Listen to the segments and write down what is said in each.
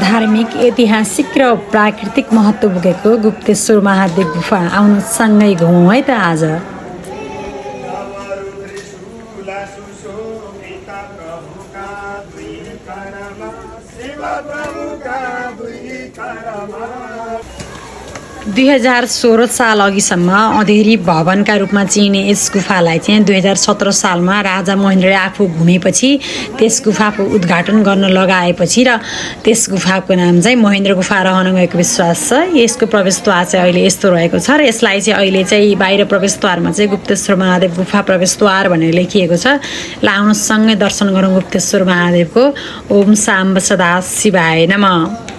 धार्मिक ऐतिहासिक र प्राकृतिक महत्त्व बोकेको गुप्तेश्वर महादेव गुफा आउनुसँगै घुमौँ है त आज। दुई 2016 साल अघिसम्म अँधेरी भवनका रूपमा चिनिने यस गुफालाई चाहिँ 2017 सालमा राजा महेन्द्रले आफू घुमेपछि त्यस गुफाको उद्घाटन गर्न लगाएपछि र त्यस गुफाको नाम चाहिँ महेन्द्र गुफा रहन गएको विश्वास छ। यसको प्रवेशद्वार चाहिँ अहिले यस्तो रहेको छ र यसलाई चाहिँ अहिले चाहिँ बाहिर प्रवेशद्वारमा चाहिँ गुप्तेश्वर महादेव गुफा प्रवेशद्वार भनेर लेखिएको छ। ल आउनुसँगै दर्शन गरौँ गुप्तेश्वर महादेवको। ओम साम्ब सदा शिवाय नमः।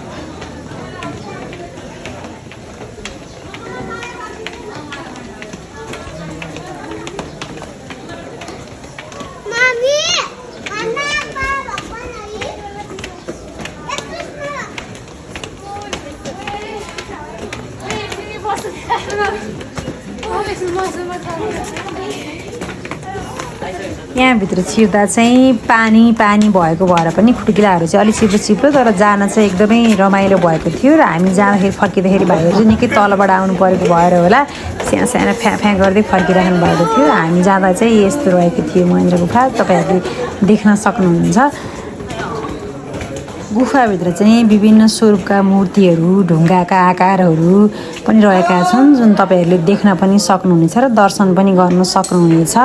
यहाँभित्र छिर्दा चाहिँ पानी भएको भएर पनि खुड्किलाहरू चाहिँ अलिक चिप्लो तर जान चाहिँ एकदमै रमाइलो भएको थियो र हामी जाँदाखेरि फर्किँदाखेरि भाइहरू चाहिँ निकै तलबाट आउनु परेको भएर होला सानो फ्याँ गर्दै फर्किराख्नु भएको थियो। हामी जाँदा चाहिँ यस्तो रहेको थियो महेन्द्र गुफा, तपाईँहरूले देख्न सक्नुहुन्छ। गुफाभित्र चाहिँ विभिन्न स्वरूपका मूर्तिहरू ढुङ्गाका आकारहरू पनि रहेका छन् जुन तपाईँहरूले देख्न पनि सक्नुहुनेछ र दर्शन पनि गर्न सक्नुहुनेछ।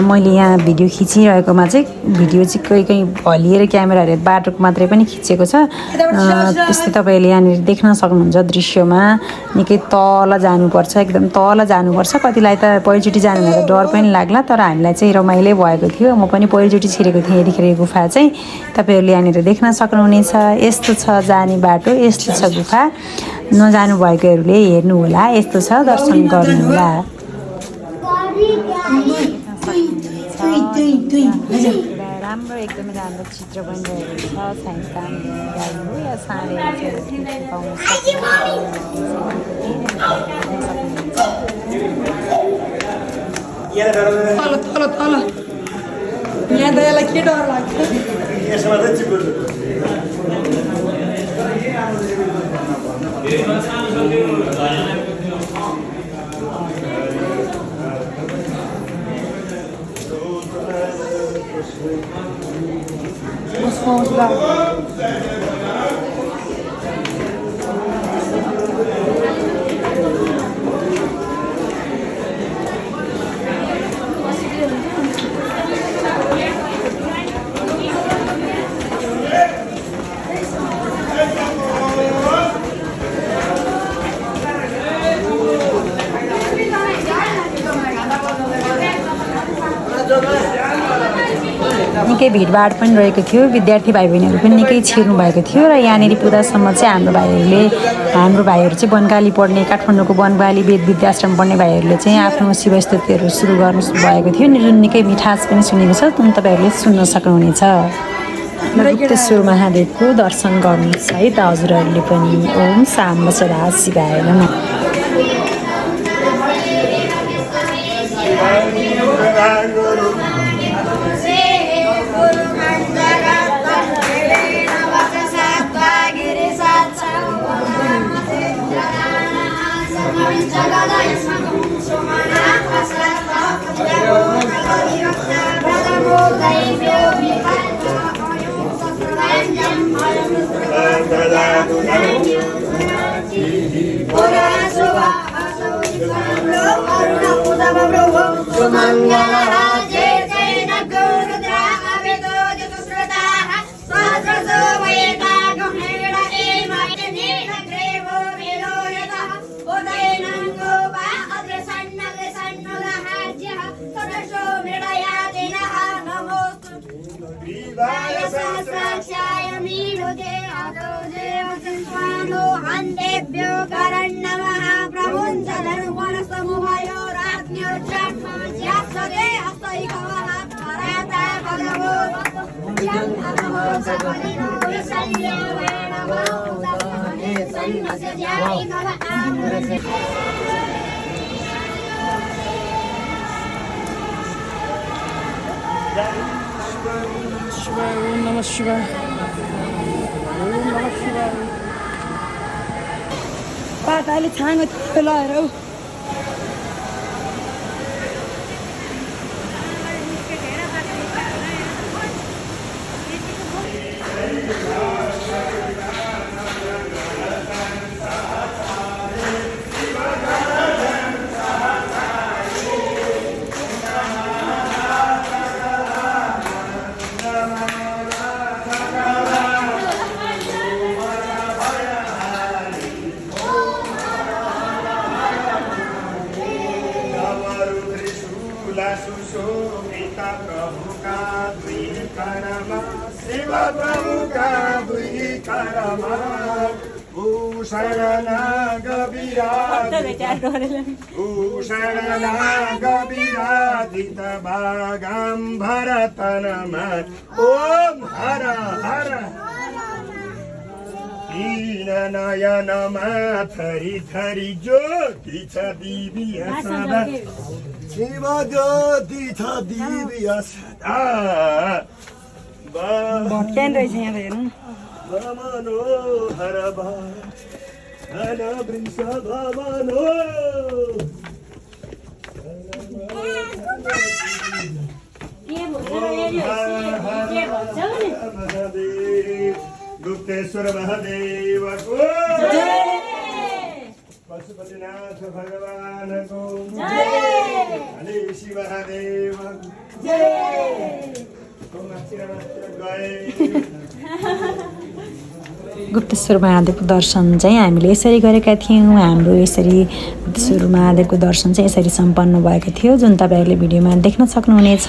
मैले यहाँ भिडियो खिचिरहेकोमा चाहिँ भिडियो चाहिँ कहीँ हल्लिएर क्यामेराहरू बाटोको मात्रै पनि खिचेको छ। त्यस्तै तपाईँहरूले यहाँनिर देख्न सक्नुहुन्छ दृश्यमा निकै तल जानुपर्छ, एकदम तल जानुपर्छ। कतिलाई त पहिलोचोटि जानुभन्दा डर पनि लाग्ला तर हामीलाई चाहिँ रमाइलो भएको थियो। म पनि पहिलोचोटि छिरेको थिएँ यतिखेर गुफा चाहिँ तपाईँहरूले यहाँनिर देख्न सक्नुहुनेछ। यस्तो छ जाने बाटो, यस्तो छ गुफा। नजानु भएकोहरूले हेर्नु होला, यस्तो छ दर्शन गर्नु होला। राम्रो एकदमै राम्रो चित्र बनिरहेको छ। साइन्स काम गाई या साँडे यहाँ दयालाई के डर लाग्छ? निकै भिडभाड पनि रहेको थियो। विद्यार्थी भाइ बहिनीहरू पनि निकै छिर्नु भएको थियो र यहाँनिर पुग्दासम्म चाहिँ हाम्रो भाइहरू चाहिँ बनगाली पढ्ने काठमाडौँको बनगाली वेद विद्याश्रम पढ्ने भाइहरूले चाहिँ आफ्नो शिवस्तुतिहरू सुरु गर्नु भएको थियो जुन निकै मिठास पनि सुनेको छ, जुन तपाईँहरूले सुन्न सक्नुहुनेछ। गुप्तेश्वर महादेवको दर्शन गर्नुहोस् है त हजुरहरूले पनि। ओम साम्ब सदा शिवाय नमः। Namaskar. त अहिले छाँगो लगाएर हौ सुशोभिता प्रभुका दुई करमा शिव प्रभुका दुई करमा भूषण नाग विराजित बागाम्बर तनमा ओम हर हर तीन नयनमा थरी थरी ज्योति छ दिव्य सदा शिव ज्योति छ दिव्य सदा भट्क्यान रहेछ यहाँ त हेर्नु मनोहर घन वृष भवनो गुप्तेश्वर महादेव को पशुपतिनाथ भगवान को हरे शिव महादेव गुप्तेश्वर महादेवको दर्शन चाहिँ हामीले यसरी गरेका थियौँ। हाम्रो यसरी गुप्तेश्वर महादेवको दर्शन चाहिँ यसरी सम्पन्न भएको थियो, जुन तपाईँहरूले भिडियोमा देख्न सक्नुहुनेछ।